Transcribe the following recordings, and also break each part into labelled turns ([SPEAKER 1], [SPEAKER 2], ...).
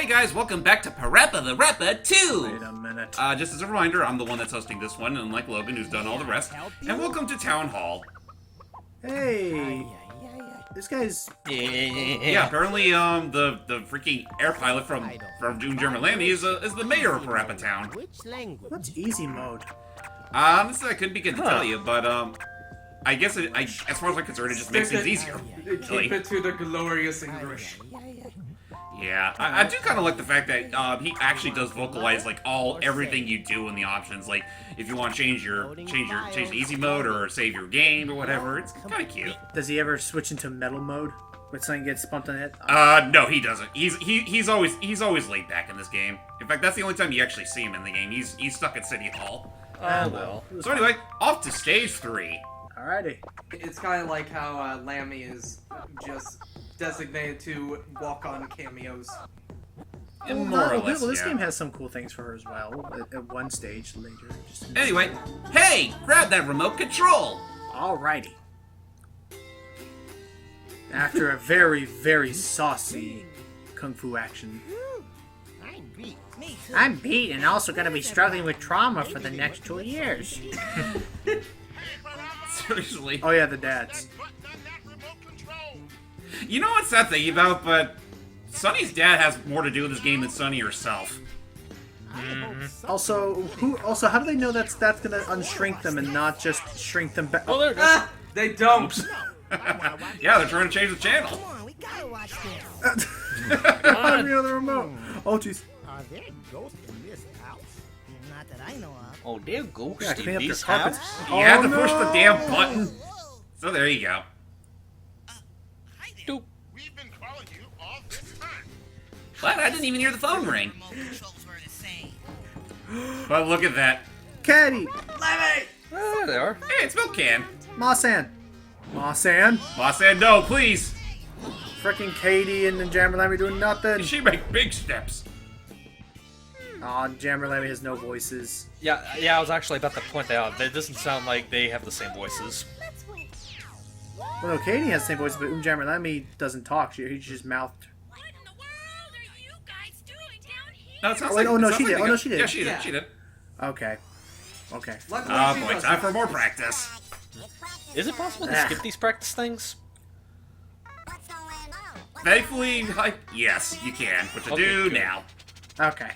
[SPEAKER 1] guys, welcome back to Parappa the Rappa 2!
[SPEAKER 2] Wait a minute.
[SPEAKER 1] Just as a reminder, I'm the one that's hosting this one, unlike Logan, who's done all the rest. And welcome to Town Hall.
[SPEAKER 2] Hey! This guy's...
[SPEAKER 1] Yeah, apparently, the freaking air pilot from JamesmanXtreme is the mayor of Parappa Town.
[SPEAKER 2] What's easy mode?
[SPEAKER 1] Honestly, I couldn't begin to tell you, but, I guess, as far as I'm concerned, it just makes things easier.
[SPEAKER 3] Keep it to the glorious English.
[SPEAKER 1] Yeah, I do kind of like the fact that he actually does vocalize like everything you do in the options. Like if you want to change the easy mode or save your game or whatever, it's kind of cute.
[SPEAKER 2] Does he ever switch into metal mode when something gets bumped on the head?
[SPEAKER 1] No, he doesn't. He's always laid back in this game. In fact, that's the only time you actually see him in the game. He's stuck at City Hall.
[SPEAKER 2] Oh well.
[SPEAKER 1] So anyway, off to stage 3.
[SPEAKER 2] Alrighty.
[SPEAKER 3] It's kind of like how Lammy is just designated to walk-on cameos.
[SPEAKER 1] More or less,
[SPEAKER 2] well, this
[SPEAKER 1] yeah.
[SPEAKER 2] game has some cool things for her as well. At one stage later.
[SPEAKER 1] Anyway, hey, grab that remote control.
[SPEAKER 2] Alrighty. After a very, very saucy kung fu action. I'm beat and also gonna be struggling with trauma for the next 2 years.
[SPEAKER 1] Seriously.
[SPEAKER 2] Oh yeah, the dads.
[SPEAKER 1] You know what's that thing about, but Sunny's dad has more to do with this game than Sunny herself.
[SPEAKER 2] Also, how do they know that's gonna unshrink them and not just shrink them back?
[SPEAKER 1] Oh, there it goes.
[SPEAKER 3] They don't.
[SPEAKER 1] Yeah, they're trying to change the channel.
[SPEAKER 2] Find me on the remote. Oh jeez.
[SPEAKER 4] Are there ghosts in this house? Not that I know of.
[SPEAKER 5] Oh, they're ghosts
[SPEAKER 2] Yeah,
[SPEAKER 5] in
[SPEAKER 2] clean up your
[SPEAKER 5] this
[SPEAKER 2] carpets.
[SPEAKER 5] house?
[SPEAKER 1] You have to
[SPEAKER 2] no.
[SPEAKER 1] push the damn button. So there you go.
[SPEAKER 5] Doop.
[SPEAKER 6] We've been calling you all this time.
[SPEAKER 1] But I didn't even hear the phone ring. But look at that.
[SPEAKER 2] Caddy!
[SPEAKER 3] Lammy!
[SPEAKER 5] Oh, there they are.
[SPEAKER 1] Hey, it's Milk Can.
[SPEAKER 2] Mawsan! Mawsan!
[SPEAKER 1] Boss said no, please.
[SPEAKER 2] Frickin' Katie and then Jammer Lammy doing nothing.
[SPEAKER 1] She make big steps.
[SPEAKER 2] Aw, Jammer Lammy has no voices.
[SPEAKER 5] Yeah, I was actually about to point that out. It doesn't sound like they have the same voices.
[SPEAKER 2] Well, no, Katie has the same voice, but Jammer Lammy doesn't talk. He just mouthed.
[SPEAKER 7] What in the world are you guys doing down here?
[SPEAKER 1] No, it sounds
[SPEAKER 2] Oh, wait,
[SPEAKER 1] like,
[SPEAKER 2] oh, no,
[SPEAKER 1] it sounds
[SPEAKER 2] she
[SPEAKER 1] like
[SPEAKER 2] did.
[SPEAKER 1] they
[SPEAKER 2] Oh, no,
[SPEAKER 1] got-
[SPEAKER 2] she did.
[SPEAKER 1] Yeah, she did.
[SPEAKER 3] Yeah.
[SPEAKER 1] She did.
[SPEAKER 2] Okay. Okay.
[SPEAKER 3] Luckily,
[SPEAKER 1] Oh
[SPEAKER 3] she
[SPEAKER 1] boy,
[SPEAKER 3] doesn't.
[SPEAKER 1] time for more practice.
[SPEAKER 5] Is it possible to
[SPEAKER 2] Ah.
[SPEAKER 5] skip these practice things?
[SPEAKER 1] Thankfully, yes, you can. What to
[SPEAKER 5] Okay,
[SPEAKER 1] do
[SPEAKER 5] good.
[SPEAKER 1] now?
[SPEAKER 2] Okay.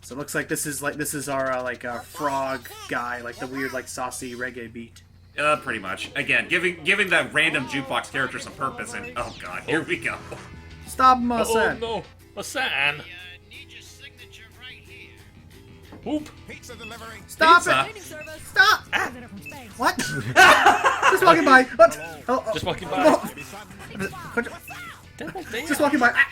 [SPEAKER 2] So it looks like this is our frog guy, like the weird saucy reggae beat.
[SPEAKER 1] Pretty much. Again, giving that random jukebox character some purpose, and oh god, here we go.
[SPEAKER 2] Stop,
[SPEAKER 5] Oh
[SPEAKER 2] Mawsan!
[SPEAKER 5] no, a sand.
[SPEAKER 6] Need your signature right here.
[SPEAKER 5] Whoop.
[SPEAKER 6] Pizza delivery.
[SPEAKER 2] Stop
[SPEAKER 1] Pizza.
[SPEAKER 2] it! Stop! What? Just walking by. What? Oh, oh.
[SPEAKER 5] Just walking by.
[SPEAKER 2] Oh. Just walking by. Ah.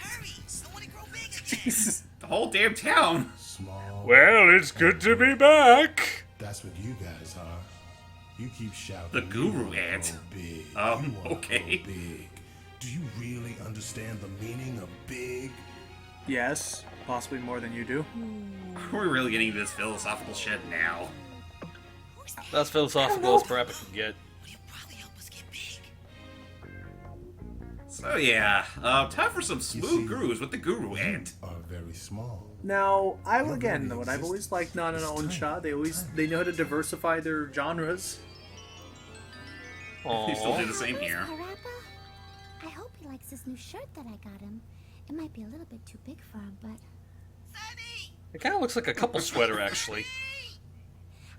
[SPEAKER 2] Jesus.
[SPEAKER 1] The whole damn town.
[SPEAKER 8] Small.
[SPEAKER 5] Well, it's good to be back.
[SPEAKER 8] That's what you guys are. You keep shouting.
[SPEAKER 1] The guru
[SPEAKER 8] "You wanna
[SPEAKER 1] ant."
[SPEAKER 8] go big.
[SPEAKER 1] Oh,
[SPEAKER 8] You wanna
[SPEAKER 1] okay.
[SPEAKER 8] go big. Do you really understand the meaning of big?
[SPEAKER 2] Yes, possibly more than you do.
[SPEAKER 1] We're really getting into this philosophical shit now.
[SPEAKER 5] That's philosophical as Parappa can get.
[SPEAKER 1] So yeah, time for some
[SPEAKER 8] see,
[SPEAKER 1] smooth grooves with the guru ant.
[SPEAKER 8] Are very small.
[SPEAKER 2] Now, what I've always liked Nana and Onsha, they know how to diversify their genres.
[SPEAKER 1] You still do
[SPEAKER 5] Aww.
[SPEAKER 1] the same here.
[SPEAKER 7] Parappa? I hope he likes this new shirt that I got him. It might be a little bit too big for him, but
[SPEAKER 5] It kind of looks like a couple sweater, actually.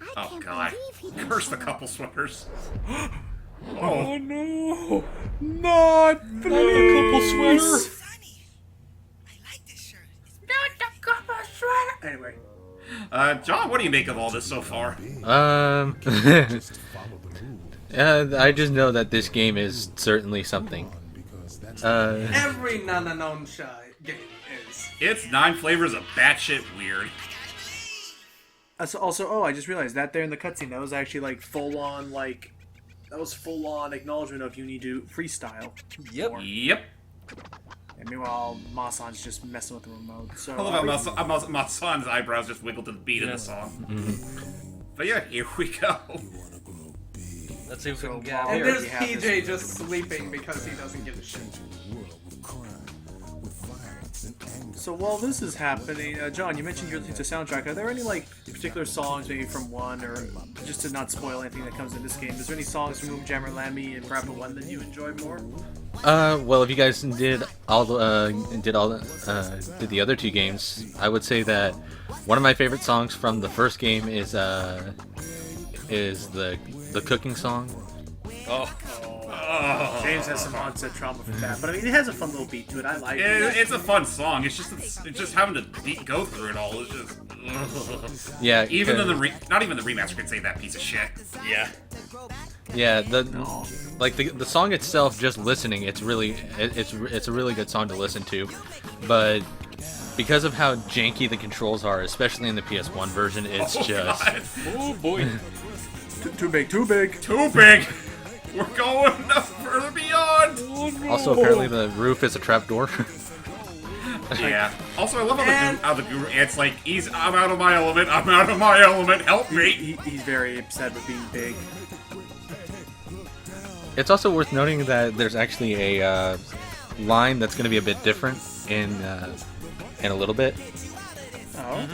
[SPEAKER 7] I
[SPEAKER 1] Oh
[SPEAKER 7] can't
[SPEAKER 1] god,
[SPEAKER 7] believe he can
[SPEAKER 1] curse the
[SPEAKER 7] show
[SPEAKER 1] couple sweaters.
[SPEAKER 5] Oh no! Not the couple sweater.
[SPEAKER 2] Anyway,
[SPEAKER 1] John, what do you make of all this so far?
[SPEAKER 8] Just follow the rules.
[SPEAKER 9] I just know that this game is certainly something.
[SPEAKER 8] Because that's
[SPEAKER 3] Every Nananonsha game is.
[SPEAKER 1] It's 9 flavors of batshit weird.
[SPEAKER 2] also, I just realized that there in the cutscene, that was actually that was full on acknowledgement of you need to freestyle.
[SPEAKER 5] Yep.
[SPEAKER 1] Yep.
[SPEAKER 2] And meanwhile, Masan's just messing with the remote. So
[SPEAKER 1] I love how my son's eyebrows just wiggle to the beat of the song. But yeah, here we go.
[SPEAKER 5] Let's see if we can get
[SPEAKER 2] while
[SPEAKER 5] out
[SPEAKER 3] And
[SPEAKER 5] here.
[SPEAKER 3] there's
[SPEAKER 2] you have this
[SPEAKER 3] PJ
[SPEAKER 2] one.
[SPEAKER 3] just sleeping because he doesn't give a shit.
[SPEAKER 2] So while this is happening, John, you mentioned you're listening to soundtrack. Are there any like particular songs, maybe from 1, or just to not spoil anything that comes in this game? Is there any songs from Jammer Lammy and Parappa 1 that you enjoy more?
[SPEAKER 9] Well, if you guys did the other 2 games, I would say that one of my favorite songs from the first game is the cooking song.
[SPEAKER 5] Oh.
[SPEAKER 2] James has some onset trauma from that, but I mean, it has a fun little beat to it. I like it.
[SPEAKER 1] It's a fun song. It's just having to go through it all. It's just.
[SPEAKER 9] Yeah.
[SPEAKER 1] Even in not even the remaster could say that piece of shit.
[SPEAKER 5] Yeah.
[SPEAKER 9] Yeah. The song itself, just listening, it's a really good song to listen to, but because of how janky the controls are, especially in the PS1 version, it's just.
[SPEAKER 1] God.
[SPEAKER 5] Oh boy.
[SPEAKER 2] Too big. Too big.
[SPEAKER 1] Too big. We're going further beyond.
[SPEAKER 9] Also, apparently the roof is a trapdoor.
[SPEAKER 1] Yeah. Also, I love how the guru. It's like I'm out of my element. I'm out of my element. Help me.
[SPEAKER 2] He's very upset with being big.
[SPEAKER 9] It's also worth noting that there's actually a line that's going to be a bit different in a little bit.
[SPEAKER 2] Oh.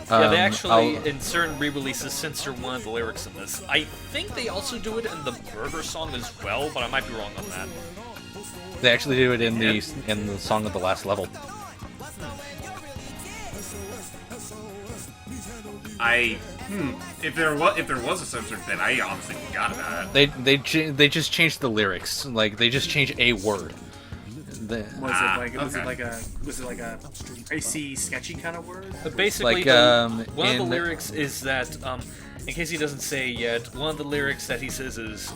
[SPEAKER 5] Yeah, they actually, in certain re-releases, censor one of the lyrics in this. I think they also do it in the Burger song as well, but I might be wrong on that.
[SPEAKER 9] They actually do it in the song of the last level.
[SPEAKER 1] If there was a censored bit, I honestly forgot about it.
[SPEAKER 9] They just changed the lyrics. Like they just changed a word.
[SPEAKER 2] Was it like a icy, sketchy kind of word?
[SPEAKER 5] Basically,
[SPEAKER 9] like,
[SPEAKER 5] one of the lyrics is that, in case he doesn't say it yet, one of the lyrics that he says is,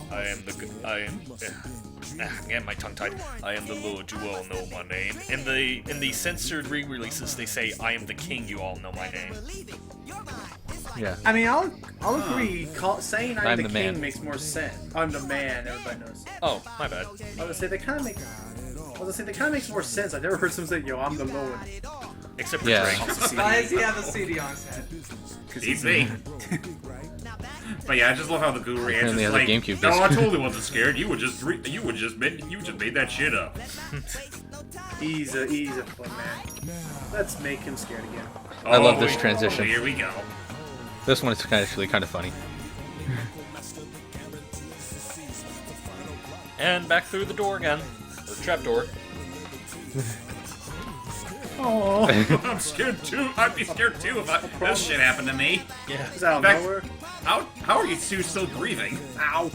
[SPEAKER 5] get my tongue tied. I am the Lord, you all know my name. In the censored re-releases, they say, I am the King, you all know my name.
[SPEAKER 9] Yeah.
[SPEAKER 2] I mean, I'll agree. Saying I'm the king
[SPEAKER 9] man.
[SPEAKER 2] makes more sense. I'm the man. Everybody knows.
[SPEAKER 5] Oh, my bad.
[SPEAKER 2] I was gonna say they kind of make. Makes more sense. I've never heard someone say, "Yo, I'm the Lord."
[SPEAKER 5] Except for
[SPEAKER 9] Yeah.
[SPEAKER 5] Drake.
[SPEAKER 3] Why does he have a CD on his head?
[SPEAKER 1] He's me. But yeah, I just love how the guru answers
[SPEAKER 9] Apparently has a
[SPEAKER 1] like,
[SPEAKER 9] GameCube
[SPEAKER 1] "No,
[SPEAKER 9] disc."
[SPEAKER 1] I totally wasn't scared. You just made that shit up."
[SPEAKER 2] He's a fun man. Let's make him scared again.
[SPEAKER 9] I love this
[SPEAKER 1] Oh,
[SPEAKER 9] transition.
[SPEAKER 1] Here we go.
[SPEAKER 9] This one is actually kind of funny.
[SPEAKER 5] And back through the door again. Or trapdoor.
[SPEAKER 2] Oh,
[SPEAKER 1] I'm scared too. I'd be scared too if this shit happened to me.
[SPEAKER 5] Yeah.
[SPEAKER 2] is that out of
[SPEAKER 1] In fact-
[SPEAKER 2] nowhere?
[SPEAKER 1] How are you two still breathing?
[SPEAKER 2] Ow.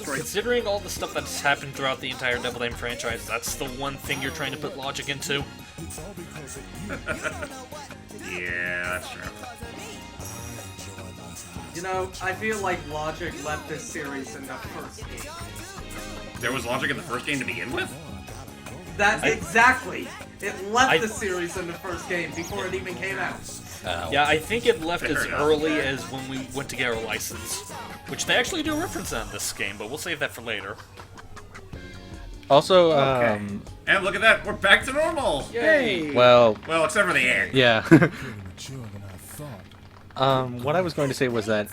[SPEAKER 5] Considering all the stuff that's happened throughout the entire Devil Name franchise, that's the one thing you're trying to put logic into.
[SPEAKER 1] Yeah, that's true.
[SPEAKER 3] You know, I feel like Logic left this series in the first game.
[SPEAKER 1] There was logic in the first game to begin with?
[SPEAKER 3] Exactly. It left
[SPEAKER 5] I-
[SPEAKER 3] the series in the first game before it even came out.
[SPEAKER 5] Yeah, I think it left
[SPEAKER 1] Fair
[SPEAKER 5] as
[SPEAKER 1] enough.
[SPEAKER 5] early as when we went to get our license. Which they actually do reference on this game, but we'll save that for later.
[SPEAKER 9] Also,
[SPEAKER 1] And look at that, we're back to normal!
[SPEAKER 5] Yay!
[SPEAKER 9] well,
[SPEAKER 1] Well, except for the end.
[SPEAKER 9] yeah.
[SPEAKER 8] Mature than I thought.
[SPEAKER 9] What I was going to say was that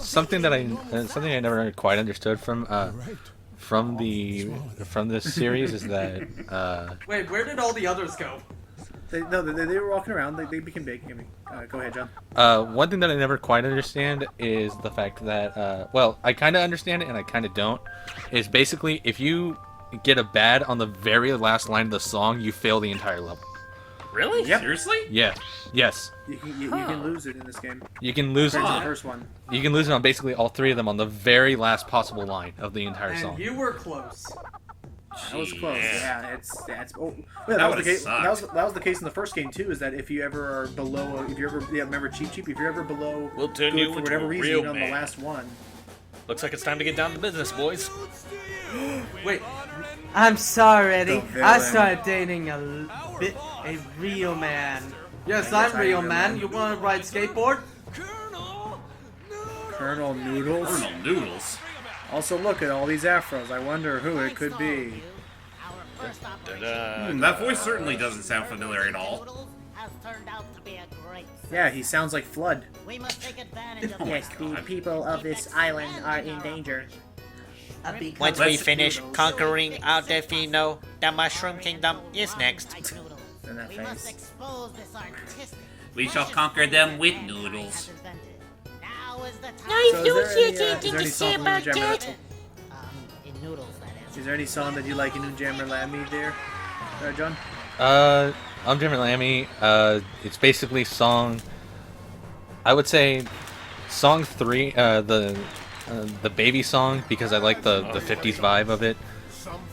[SPEAKER 9] something I never quite understood from this series is that
[SPEAKER 3] Wait, where did all the others go?
[SPEAKER 2] They were walking around. They became big. Go ahead, John.
[SPEAKER 9] one thing that I never quite understand is the fact that well, I kind of understand it and I kind of don't. Is basically if you get a bad on the very last line of the song, you fail the entire level.
[SPEAKER 5] Really?
[SPEAKER 2] Yep.
[SPEAKER 1] Seriously?
[SPEAKER 9] Yeah. Yes.
[SPEAKER 2] You can lose it in this game.
[SPEAKER 9] You can lose it.
[SPEAKER 2] Compared to the first one.
[SPEAKER 9] You can lose it on basically all 3 of them on the very last possible line of the entire
[SPEAKER 3] And
[SPEAKER 9] song.
[SPEAKER 3] you were close.
[SPEAKER 2] That was close.
[SPEAKER 1] Yeah.
[SPEAKER 2] Yeah, that was
[SPEAKER 1] That
[SPEAKER 2] the case.
[SPEAKER 1] would've
[SPEAKER 2] That was the case in the first game too. Is that if you ever are below, remember Cheap Cheap, if you're ever below,
[SPEAKER 5] We'll turn
[SPEAKER 2] good
[SPEAKER 5] you
[SPEAKER 2] for
[SPEAKER 5] into
[SPEAKER 2] whatever
[SPEAKER 5] a
[SPEAKER 2] reason,
[SPEAKER 5] real
[SPEAKER 2] on the
[SPEAKER 5] man.
[SPEAKER 2] last one.
[SPEAKER 5] Looks like it's time to get down to business, boys.
[SPEAKER 3] Wait. I'm sorry, Eddie.
[SPEAKER 2] The
[SPEAKER 3] I
[SPEAKER 2] villain.
[SPEAKER 3] started dating a real man. Yes, I'm real man. You want to ride skateboard?
[SPEAKER 2] Colonel Noodles.
[SPEAKER 1] Colonel Noodles.
[SPEAKER 2] Also, look at all these afros. I wonder who it could be.
[SPEAKER 5] Da-da.
[SPEAKER 1] That voice certainly doesn't sound familiar at all.
[SPEAKER 4] Has turned out to be a great
[SPEAKER 2] Yeah, he sounds like Flood.
[SPEAKER 4] We must take advantage of
[SPEAKER 1] Oh my
[SPEAKER 4] this.
[SPEAKER 1] God.
[SPEAKER 2] people of this island are in danger.
[SPEAKER 10] Once we
[SPEAKER 1] Let's-
[SPEAKER 10] finish conquering Aldefino, the Mushroom Kingdom is next.
[SPEAKER 2] in that
[SPEAKER 4] We must
[SPEAKER 2] face.
[SPEAKER 4] expose this artistic.
[SPEAKER 1] We shall conquer them with noodles.
[SPEAKER 4] Now is the time.
[SPEAKER 2] So is there any song from New Jammer?
[SPEAKER 4] In noodles, that is.
[SPEAKER 2] Is there any song that you like in New Jammer Lammy there, John?
[SPEAKER 9] I'm Jimmy Lammy. It's basically song. I would say song 3, the baby song, because I like the 50s vibe of it.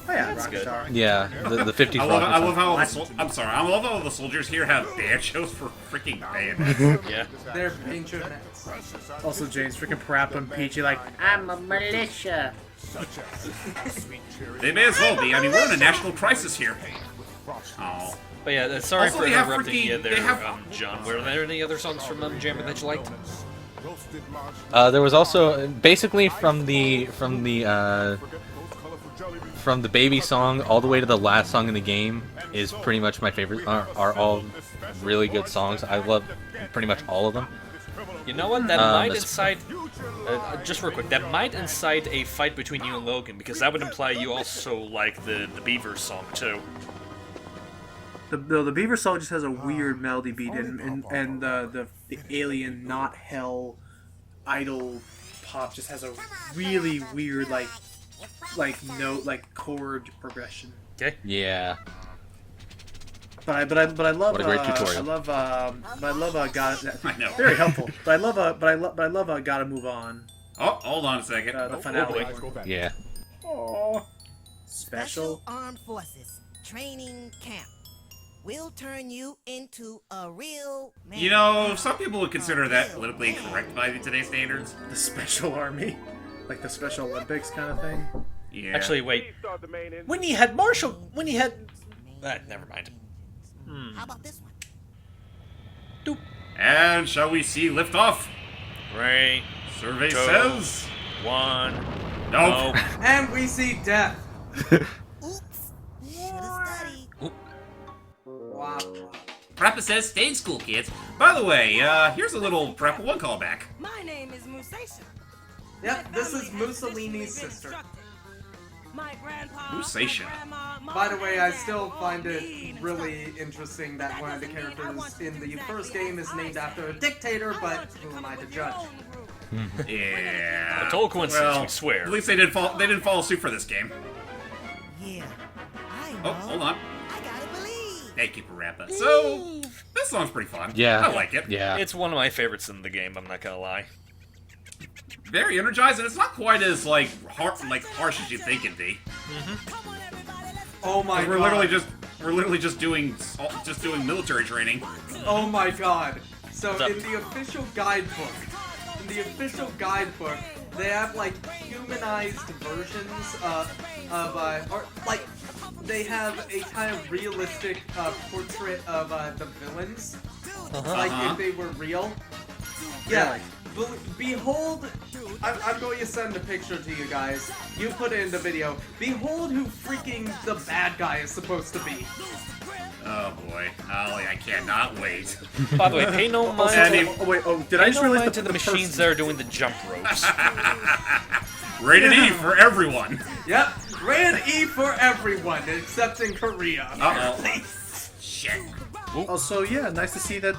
[SPEAKER 2] Oh yeah, Rockstar.
[SPEAKER 9] Yeah, the 50s.
[SPEAKER 1] I love
[SPEAKER 9] rock
[SPEAKER 1] how all the I'm sorry. I love how all the soldiers here have banjos for freaking bayonets.
[SPEAKER 5] Yeah.
[SPEAKER 3] They're bayonets.
[SPEAKER 2] Also, James, freaking Parappa and Peachy like, I'm a militia.
[SPEAKER 1] They may as well be. I mean, we're in a national crisis here. Oh.
[SPEAKER 5] But yeah, sorry
[SPEAKER 1] Also,
[SPEAKER 5] for
[SPEAKER 1] they have
[SPEAKER 5] interrupting
[SPEAKER 1] freaking-
[SPEAKER 5] you
[SPEAKER 1] they
[SPEAKER 5] there,
[SPEAKER 1] have-
[SPEAKER 5] John. Were there any other songs from Jammer that you liked?
[SPEAKER 9] There was also basically from the baby song all the way to the last song in the game is pretty much my favorite. Are all really good songs. I love pretty much all of them.
[SPEAKER 5] You know what? That might incite. Just real quick, that might incite a fight between you and Logan, because that would imply you also like the Beaver song too.
[SPEAKER 2] The Beaver song just has a weird melody beat, and the alien not hell idol pop just has a really weird like note chord progression.
[SPEAKER 5] Okay.
[SPEAKER 9] Yeah.
[SPEAKER 2] But I love
[SPEAKER 9] What a great tutorial.
[SPEAKER 2] I love God.
[SPEAKER 1] I know.
[SPEAKER 2] Very helpful. But I love Gotta Move On.
[SPEAKER 1] Oh, hold on a second.
[SPEAKER 2] The finale.
[SPEAKER 9] Yeah.
[SPEAKER 2] Oh, special.
[SPEAKER 4] Armed Forces Training Camp. We'll turn you into a real man.
[SPEAKER 1] You know, some people would consider that politically incorrect by today's standards.
[SPEAKER 2] The Special Army, like the Special Olympics kind of thing.
[SPEAKER 1] Yeah.
[SPEAKER 5] Actually, wait. When he had Marshall, never mind.
[SPEAKER 4] How about this one?
[SPEAKER 1] And shall we see liftoff?
[SPEAKER 5] Right.
[SPEAKER 1] Survey
[SPEAKER 5] Two.
[SPEAKER 1] says.
[SPEAKER 5] 1.
[SPEAKER 1] Nope.
[SPEAKER 3] And we see death.
[SPEAKER 4] Oops. Should've studied.
[SPEAKER 3] Wow.
[SPEAKER 1] Parappa says, stay in school, kids. By the way, here's a little Parappa 1 callback.
[SPEAKER 11] My name is Musation.
[SPEAKER 3] Yep, this is Mussolini's sister.
[SPEAKER 11] My grandpa,
[SPEAKER 1] Musation.
[SPEAKER 3] By the way, I still find it really interesting that one of the characters in the first game is named after a dictator, but who am I to judge?
[SPEAKER 1] Yeah.
[SPEAKER 5] A total coincidence,
[SPEAKER 1] Well,
[SPEAKER 5] we swear.
[SPEAKER 1] At least they didn't follow suit for this game.
[SPEAKER 4] Yeah. I know.
[SPEAKER 1] Oh, hold on.
[SPEAKER 4] I gotta believe.
[SPEAKER 1] Thank you, Parappa. So, this song's pretty fun.
[SPEAKER 9] Yeah.
[SPEAKER 1] I like it.
[SPEAKER 9] Yeah.
[SPEAKER 5] It's one of my favorites in the game, I'm not gonna lie.
[SPEAKER 1] Very energizing. It's not quite as harsh as you think it'd be.
[SPEAKER 3] Oh my god.
[SPEAKER 1] We're literally just doing military training.
[SPEAKER 3] Oh my god. So
[SPEAKER 5] What's up?
[SPEAKER 3] in the official guidebook, they have humanized versions they have a kind of realistic portrait of the villains, if they were real. Yeah. Behold, I'm going to send a picture to you guys. You put it in the video. Behold who freaking the bad guy is supposed to be.
[SPEAKER 1] Oh boy, Ollie, I cannot wait.
[SPEAKER 5] By the way, pay no mind.
[SPEAKER 2] Did I
[SPEAKER 5] Pay
[SPEAKER 2] just
[SPEAKER 5] no
[SPEAKER 2] realize
[SPEAKER 5] mind to the machines that are doing the jump ropes.
[SPEAKER 1] Rated E for everyone.
[SPEAKER 3] Yep, rated E for everyone except in Korea.
[SPEAKER 1] Uh-oh. Shit.
[SPEAKER 2] Also, yeah, nice to see that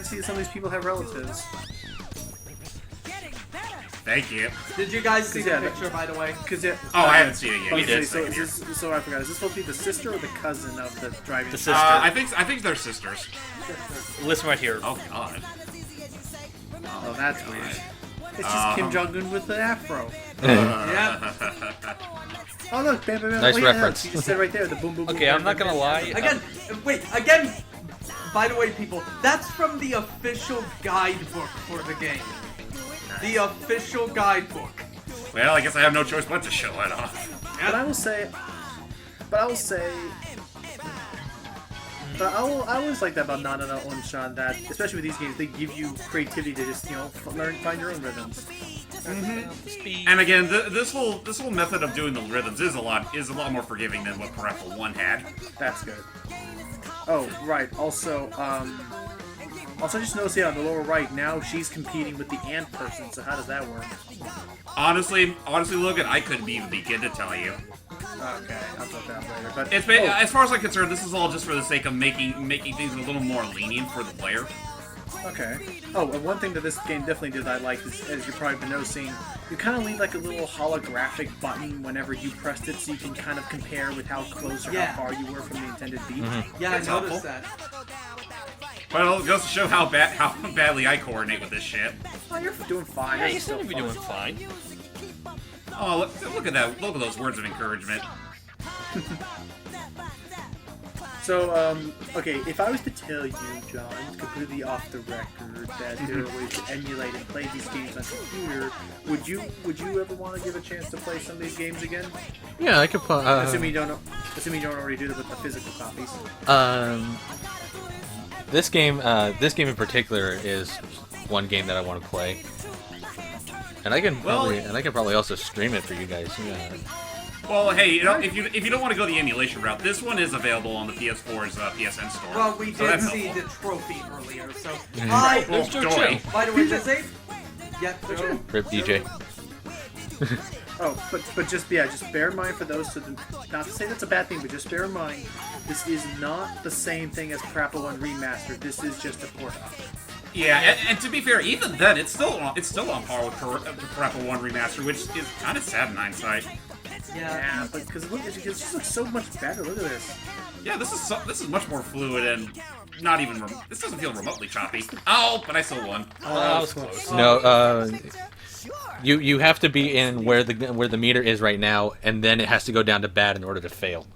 [SPEAKER 2] some of these people have relatives.
[SPEAKER 1] Thank you.
[SPEAKER 3] Did you guys see the picture, by the way?
[SPEAKER 1] Oh, I haven't seen it yet.
[SPEAKER 5] We did.
[SPEAKER 2] So I forgot. Is this supposed to be the sister or the cousin of the driving?
[SPEAKER 5] The sister.
[SPEAKER 1] I think they're sisters.
[SPEAKER 5] Listen right here.
[SPEAKER 1] Oh god.
[SPEAKER 2] Oh, that's weird. It's just Kim Jong-un with the afro.
[SPEAKER 3] Yeah.
[SPEAKER 2] Oh look, bam, bam, bam.
[SPEAKER 9] Nice
[SPEAKER 2] Wait,
[SPEAKER 9] reference.
[SPEAKER 2] You just said right there, the boom, boom, boom.
[SPEAKER 5] Okay, I'm not gonna lie.
[SPEAKER 3] Again. By the way, people, that's from the official guidebook for the game. The official guidebook.
[SPEAKER 1] Well, I guess I have no choice but to show it off.
[SPEAKER 2] But I will say, I always like that about Nana Onshan, that especially with these games, they give you creativity to just find your own rhythms.
[SPEAKER 1] And again, this whole method of doing the rhythms is a lot more forgiving than what Parappa 1 had.
[SPEAKER 2] That's good. Oh, right. Also, I just noticed on the lower right, now she's competing with the ant person, so how does that work?
[SPEAKER 1] Honestly, Logan, I couldn't even begin to tell you.
[SPEAKER 2] Okay, I'll talk that later. But
[SPEAKER 1] As far as I'm concerned, this is all just for the sake of making things a little more lenient for the player.
[SPEAKER 2] Okay. Oh, and one thing that this game definitely did that I liked is, as you've probably been noticing, you kind of leave like a little holographic button whenever you pressed it, so you can kind of compare with how close or how far you were from the intended beat.
[SPEAKER 3] Yeah,
[SPEAKER 1] That's
[SPEAKER 3] I noticed
[SPEAKER 1] helpful.
[SPEAKER 3] that.
[SPEAKER 1] Well, it goes to show how badly I coordinate with this shit.
[SPEAKER 2] Oh, you're doing fine.
[SPEAKER 5] Yeah,
[SPEAKER 2] This
[SPEAKER 5] you
[SPEAKER 2] is
[SPEAKER 5] seem to
[SPEAKER 2] still
[SPEAKER 5] be
[SPEAKER 2] fun.
[SPEAKER 5] doing fine.
[SPEAKER 1] Oh, look at that! Look at those words of encouragement.
[SPEAKER 2] So, okay, if I was to tell you, John, completely off the record, that there are ways to emulate and play these games on computer, would you ever want to give a chance to play some of these games again?
[SPEAKER 9] Yeah, I could play.
[SPEAKER 2] Assuming you don't already do that with the physical copies.
[SPEAKER 9] This game in particular is one game that I want to play, and I can probably also stream it for you guys. Yeah.
[SPEAKER 1] Well, hey, you know, if you don't want to go the emulation route, this one is available on the PS4's PSN store.
[SPEAKER 3] Well, we
[SPEAKER 1] so
[SPEAKER 3] did
[SPEAKER 1] that's
[SPEAKER 3] see
[SPEAKER 1] helpful.
[SPEAKER 3] the trophy earlier, so
[SPEAKER 5] There's Joe
[SPEAKER 1] joy.
[SPEAKER 5] too.
[SPEAKER 3] By the way, does it? Yeah, Joe.
[SPEAKER 9] Rip DJ.
[SPEAKER 2] Oh, but just bear in mind for those, not to say that's a bad thing, but just bear in mind, this is not the same thing as Parappa 1 Remastered. This is just a port.
[SPEAKER 1] Yeah, and to be fair, even then, it's still on par with Parappa 1 Remaster, which is kind of sad in hindsight.
[SPEAKER 2] Yeah, but because it just looks so much better. Look at this.
[SPEAKER 1] Yeah, this is much more fluid and not even. This doesn't feel remotely choppy. Oh, but I still won.
[SPEAKER 5] Oh, that was close.
[SPEAKER 9] No, you have to be in where the meter is right now, and then it has to go down to bad in order to fail.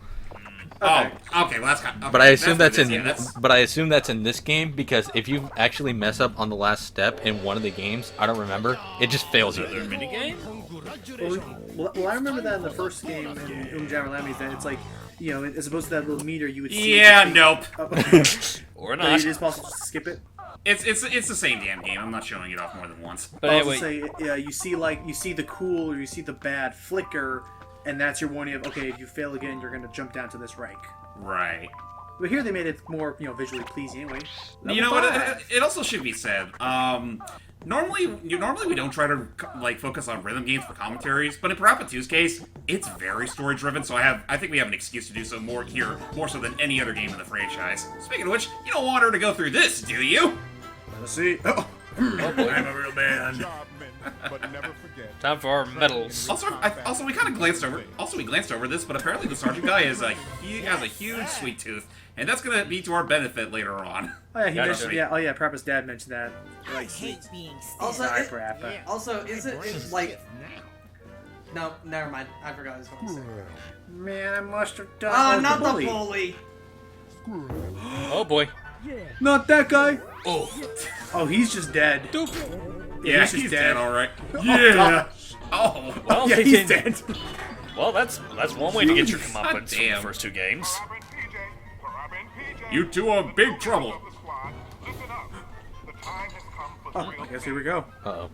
[SPEAKER 1] Okay. Oh, okay. Well, that's kind of, okay,
[SPEAKER 9] But I assume that's
[SPEAKER 1] what
[SPEAKER 9] in.
[SPEAKER 1] it is, yeah, that's-
[SPEAKER 9] But I assume that's in this game because if you actually mess up on the last step in one of the games, I don't remember, it just fails you.
[SPEAKER 5] Another minigame?
[SPEAKER 2] Well, I remember that in the first game in Jammerlammy's that it's like, you know, as opposed to that little meter, you would see.
[SPEAKER 1] Yeah, nope.
[SPEAKER 5] Or
[SPEAKER 2] But
[SPEAKER 5] not.
[SPEAKER 2] it is possible to skip it.
[SPEAKER 1] It's the same damn game. I'm not showing it off more than once.
[SPEAKER 5] But
[SPEAKER 2] I
[SPEAKER 5] anyway,
[SPEAKER 2] was gonna say, you see the cool or you see the bad flicker, and that's your warning of, okay, if you fail again, you're gonna jump down to this rank.
[SPEAKER 1] Right.
[SPEAKER 2] But here they made it more, visually pleasing anyway.
[SPEAKER 1] You know what? It also should be said. Normally we don't try to focus on rhythm games for commentaries, but in Parappa 2's case, it's very story driven. So I think we have an excuse to do so more so than any other game in the franchise. Speaking of which, you don't want her to go through this, do you?
[SPEAKER 2] Let's see. Oh.
[SPEAKER 1] I'm a real man.
[SPEAKER 5] time for our medals.
[SPEAKER 1] Also, we kind of glanced over. Also, we glanced over this, but apparently the sergeant guy has a huge sweet tooth, and that's gonna be to our benefit later on.
[SPEAKER 2] Oh yeah, he
[SPEAKER 5] Gotta
[SPEAKER 2] mentioned.
[SPEAKER 5] be.
[SPEAKER 2] Yeah, oh yeah, Parappa's dad mentioned that.
[SPEAKER 4] I
[SPEAKER 2] Like,
[SPEAKER 4] hate being
[SPEAKER 3] Also,
[SPEAKER 2] sorry,
[SPEAKER 3] it-
[SPEAKER 2] Parappa.
[SPEAKER 3] Also, is it like? No, never mind. I forgot what I was going to say.
[SPEAKER 2] Man, I must have done.
[SPEAKER 3] Oh,
[SPEAKER 2] the
[SPEAKER 3] not the
[SPEAKER 2] bully.
[SPEAKER 3] bully.
[SPEAKER 5] Oh boy.
[SPEAKER 2] Not that guy.
[SPEAKER 1] Oh,
[SPEAKER 2] Oh, he's just dead.
[SPEAKER 1] yeah,
[SPEAKER 2] he's just
[SPEAKER 1] he's
[SPEAKER 2] dead.
[SPEAKER 1] dead. All right.
[SPEAKER 2] Oh,
[SPEAKER 1] Yeah.
[SPEAKER 2] God.
[SPEAKER 1] Oh,
[SPEAKER 5] Well,
[SPEAKER 2] Yeah, he's dead.
[SPEAKER 5] well, that's one way to get your
[SPEAKER 1] Jeez,
[SPEAKER 5] comeuppance from the
[SPEAKER 1] damn.
[SPEAKER 5] first two games.
[SPEAKER 1] you two are in big trouble.
[SPEAKER 2] Oh, I guess here we go.
[SPEAKER 9] Uh-oh.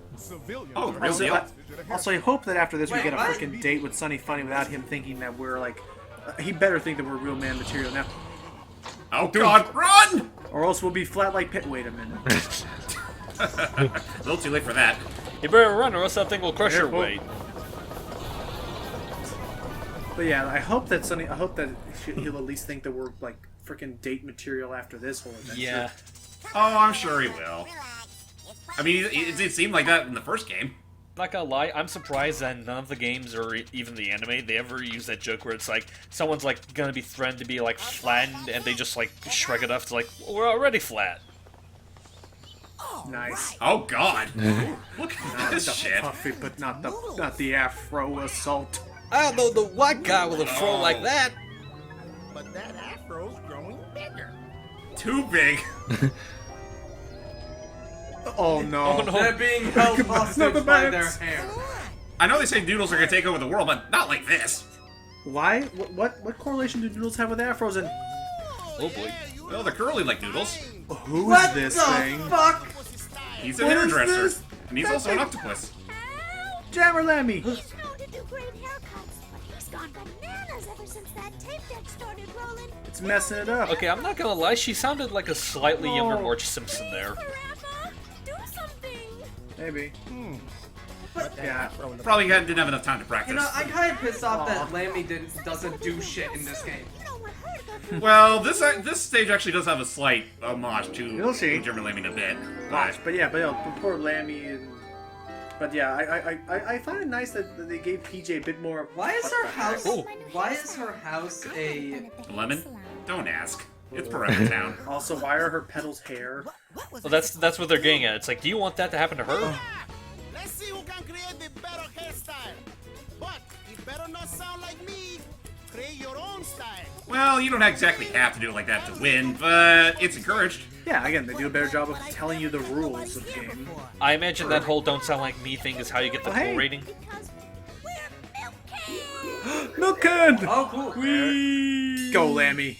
[SPEAKER 1] Oh, real
[SPEAKER 2] Also,
[SPEAKER 1] deal.
[SPEAKER 2] I hope that after this we
[SPEAKER 3] Wait,
[SPEAKER 2] get a
[SPEAKER 3] what?
[SPEAKER 2] freaking date with Sunny Funny without him thinking that we're like. He better think that we're real man material now,
[SPEAKER 1] Oh God, run!
[SPEAKER 2] or else we'll be flat like Pit. Wait a minute.
[SPEAKER 1] A little too late for that.
[SPEAKER 5] You better run, or else that thing will crush your
[SPEAKER 2] Careful.
[SPEAKER 5] weight.
[SPEAKER 2] But yeah, I hope that he'll at least think that we're like freaking date material after this whole adventure.
[SPEAKER 5] Yeah.
[SPEAKER 1] Oh, I'm sure he will. I mean, it seemed like that in the first game.
[SPEAKER 5] Not gonna lie, I'm surprised that none of the games or even the anime they ever use that joke where it's like someone's like gonna be threatened to be like flattened and they just like shrug it off to like we're already flat.
[SPEAKER 2] Nice.
[SPEAKER 1] Oh God! Look at
[SPEAKER 2] Not
[SPEAKER 1] this
[SPEAKER 2] the
[SPEAKER 1] shit.
[SPEAKER 2] puffy, but not the Afro assault.
[SPEAKER 5] I don't know the white guy with a fro like that.
[SPEAKER 6] But that afro's growing bigger.
[SPEAKER 1] Too big.
[SPEAKER 2] Oh no.
[SPEAKER 5] Oh no!
[SPEAKER 3] They're being held
[SPEAKER 2] Not the
[SPEAKER 3] hostage by their
[SPEAKER 2] bats.
[SPEAKER 3] hair.
[SPEAKER 1] I know they say noodles are gonna take over the world, but not like this.
[SPEAKER 2] Why? What correlation do noodles have with afros? And
[SPEAKER 5] Oh boy!
[SPEAKER 1] Well, they're curly like noodles.
[SPEAKER 2] who is
[SPEAKER 3] What
[SPEAKER 2] this
[SPEAKER 3] the
[SPEAKER 2] thing?
[SPEAKER 3] fuck?
[SPEAKER 1] He's a
[SPEAKER 2] What is
[SPEAKER 1] hairdresser,
[SPEAKER 2] this?
[SPEAKER 1] and he's
[SPEAKER 2] That
[SPEAKER 1] also an
[SPEAKER 2] thing-
[SPEAKER 1] octopus.
[SPEAKER 2] Jammerlammy.
[SPEAKER 7] He's known to do great haircuts, but he's gone bananas ever since that tape deck started rolling.
[SPEAKER 2] It's messing it up.
[SPEAKER 5] Okay, I'm not gonna lie, she sounded like a slightly younger
[SPEAKER 2] Oh.
[SPEAKER 5] Marge Simpson there.
[SPEAKER 7] Parappa, do something.
[SPEAKER 2] Maybe. Yeah.
[SPEAKER 1] Probably didn't have enough time to practice.
[SPEAKER 3] You know, I'm kind of pissed off that Lammy doesn't do shit in this game.
[SPEAKER 1] Well, this stage actually does have a slight homage to
[SPEAKER 2] You'll see.
[SPEAKER 1] German Lemming a bit.
[SPEAKER 2] But yeah, poor Lammy and. But yeah, I find it nice that they gave PJ a bit more.
[SPEAKER 3] Why is her house? Why is her house a
[SPEAKER 1] lemon? Don't ask. It's Parappa Town.
[SPEAKER 2] Also, why are her petals hair?
[SPEAKER 5] Well, that's what they're getting at. It's like, do you want that to happen to her?
[SPEAKER 6] Let's see who can create the better hairstyle. But it better not sound like me. Create your own style.
[SPEAKER 1] Well, you don't exactly have to do it like that to win, but it's encouraged.
[SPEAKER 2] Yeah, again, they do a better job of telling you the rules of the game.
[SPEAKER 5] I imagine that whole "don't sound like me" thing is how you get the full rating.
[SPEAKER 2] Milk can!
[SPEAKER 3] Oh, cool.
[SPEAKER 2] Go, Lammy.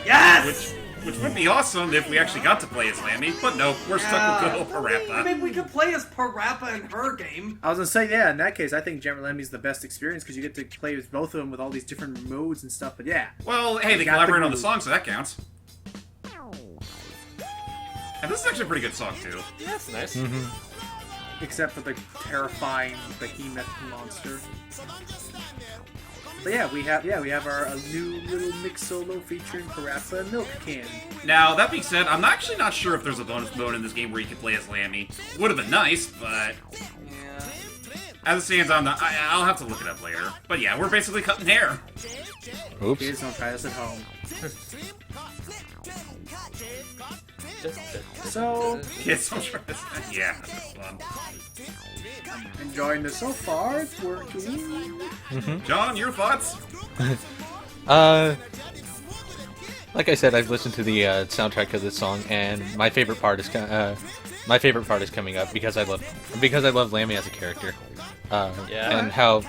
[SPEAKER 3] Yes!
[SPEAKER 1] Which would be awesome if we actually got to play as Lammy, but no, we're stuck with good old Parappa.
[SPEAKER 3] I mean, we could play as Parappa in her game.
[SPEAKER 2] I was gonna say, yeah, in that case, I think German Lemmy's the best experience because you get to play with both of them with all these different modes and stuff, but yeah.
[SPEAKER 1] Well, hey, they collaborate on the song, so that counts. And this is actually a pretty good song, too.
[SPEAKER 5] Yeah, that's nice.
[SPEAKER 2] Except for the terrifying behemoth monster. But yeah, we have our new little mix solo featuring Parappa and Milk Can.
[SPEAKER 1] Now, that being said, I'm actually not sure if there's a bonus mode in this game where you can play as Lammy. Would have been nice, but as it stands, I'll have to look it up later. But yeah, we're basically cutting hair.
[SPEAKER 9] Oops.
[SPEAKER 2] Kids, don't try this at home. So,
[SPEAKER 1] Kids, don't try this. Yeah, that's fun.
[SPEAKER 2] enjoying this so far. It's working.
[SPEAKER 1] John, your thoughts?
[SPEAKER 9] Like I said, I've listened to the soundtrack of this song, and my favorite part is coming up because I love Lammy as a character. And how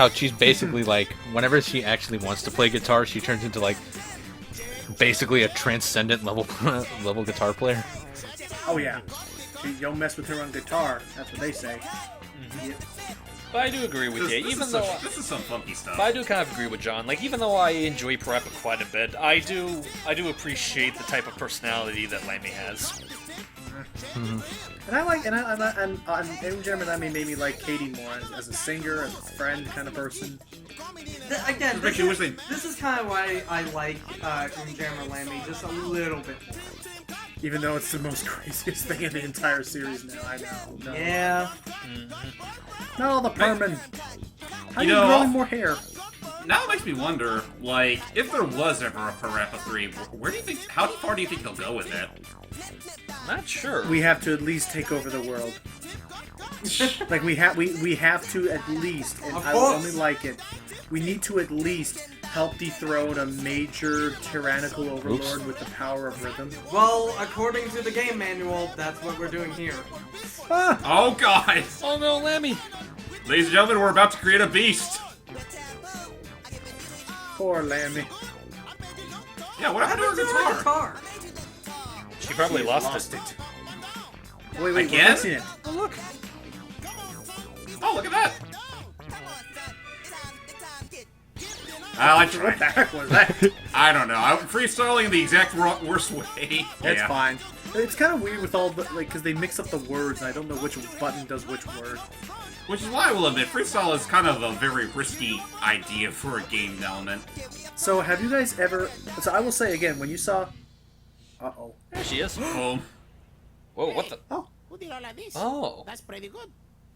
[SPEAKER 9] she's basically like, whenever she actually wants to play guitar, she turns into like basically a transcendent level guitar player.
[SPEAKER 2] Oh yeah, you don't mess with her on guitar. That's what they say.
[SPEAKER 5] Yeah. But I do agree with you,
[SPEAKER 1] This is some funky stuff.
[SPEAKER 5] But I do kind of agree with John. Like, even though I enjoy Parappa quite a bit, I do appreciate the type of personality that Lammy has.
[SPEAKER 2] And I like, and German Lemmy made me like Katie more as a singer, as a friend kind of person.
[SPEAKER 3] Again, this is kind of why I like German Lammy just a little bit more.
[SPEAKER 2] Even though it's the most craziest thing in the entire series now, I know. No.
[SPEAKER 3] Yeah.
[SPEAKER 2] Not all the perman. How
[SPEAKER 1] You
[SPEAKER 2] you
[SPEAKER 1] know,
[SPEAKER 2] growing more hair?
[SPEAKER 1] Now it makes me wonder, like, if there was ever a Parappa 3, how far do you think they'll go with it?
[SPEAKER 5] Not sure.
[SPEAKER 2] We have to at least take over the world. Like we have to at least, and I will only like it. We need to at least help dethrone a major tyrannical overlord with the power of rhythm.
[SPEAKER 3] Well, according to the game manual, that's what we're doing here.
[SPEAKER 2] Ah.
[SPEAKER 1] Oh god!
[SPEAKER 5] Oh no, Lammy!
[SPEAKER 1] Ladies and gentlemen, we're about to create a beast.
[SPEAKER 2] Poor Lammy.
[SPEAKER 1] Yeah, what happened to her guitar?
[SPEAKER 5] She probably lost it.
[SPEAKER 2] Wait,
[SPEAKER 1] again?
[SPEAKER 2] we're fixing it.
[SPEAKER 5] Oh look!
[SPEAKER 1] Oh, look at that! I tried.
[SPEAKER 2] What the heck was that?
[SPEAKER 1] I don't know. I'm freestyling in the exact worst way.
[SPEAKER 2] It's fine. It's kind of weird with all the, like, because they mix up the words, and I don't know which button does which word.
[SPEAKER 1] Which is why I will admit, freestyle is kind of a very risky idea for a game element.
[SPEAKER 2] So, have you guys ever... So, I will say again, when you saw... Uh-oh.
[SPEAKER 5] There she is.
[SPEAKER 1] Boom.
[SPEAKER 5] Whoa, what the...
[SPEAKER 2] Oh.
[SPEAKER 6] Who did all of this?
[SPEAKER 5] Oh.
[SPEAKER 6] That's pretty good.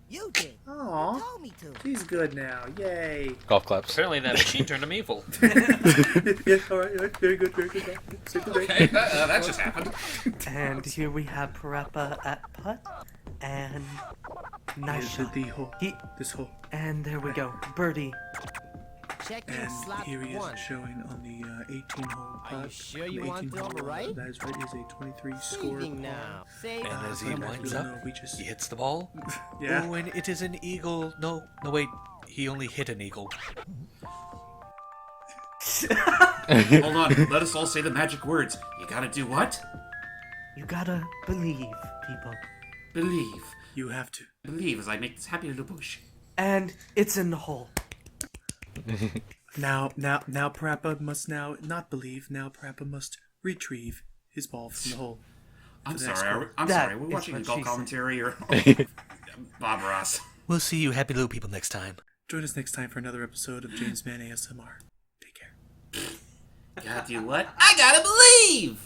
[SPEAKER 4] You did.
[SPEAKER 2] Aww.
[SPEAKER 4] You told me to.
[SPEAKER 2] He's good now. Yay.
[SPEAKER 9] Golf claps.
[SPEAKER 5] Apparently that machine turned him evil.
[SPEAKER 2] Yeah, alright. Very good, very good.
[SPEAKER 1] Okay, that just happened.
[SPEAKER 10] And here we have Parappa at putt. And nice shot.
[SPEAKER 2] This hole.
[SPEAKER 10] And there we go. Birdie.
[SPEAKER 4] Check in
[SPEAKER 2] And
[SPEAKER 4] slot
[SPEAKER 2] here he is
[SPEAKER 4] 1.
[SPEAKER 2] showing on the 18-hole putt.
[SPEAKER 4] Are you sure you want the number right?
[SPEAKER 2] That is right. Is a 23 score.
[SPEAKER 4] Evening now. Say
[SPEAKER 5] And as he winds
[SPEAKER 2] no,
[SPEAKER 5] up,
[SPEAKER 2] we just...
[SPEAKER 5] he hits the ball.
[SPEAKER 2] Yeah.
[SPEAKER 5] Oh, and it is an eagle. No, wait. He only hit an eagle.
[SPEAKER 1] Hold on. Let us all say the magic words. You gotta do what?
[SPEAKER 10] You gotta believe, people.
[SPEAKER 1] Believe.
[SPEAKER 2] You have to.
[SPEAKER 1] Believe as I make this happy little bush.
[SPEAKER 10] And it's in the hole.
[SPEAKER 2] Now Parappa must now not believe. Now Parappa must retrieve his ball from the hole.
[SPEAKER 1] I'm
[SPEAKER 2] the next
[SPEAKER 1] sorry.
[SPEAKER 2] quote.
[SPEAKER 1] I'm
[SPEAKER 10] That
[SPEAKER 1] sorry. Are we
[SPEAKER 10] is
[SPEAKER 1] watching
[SPEAKER 10] what
[SPEAKER 1] adult
[SPEAKER 10] she said.
[SPEAKER 1] commentary or Bob Ross?
[SPEAKER 12] We'll see you happy little people next time.
[SPEAKER 2] Join us next time for another episode of Jamesman ASMR. Take care.
[SPEAKER 1] God, dude, what? I gotta believe!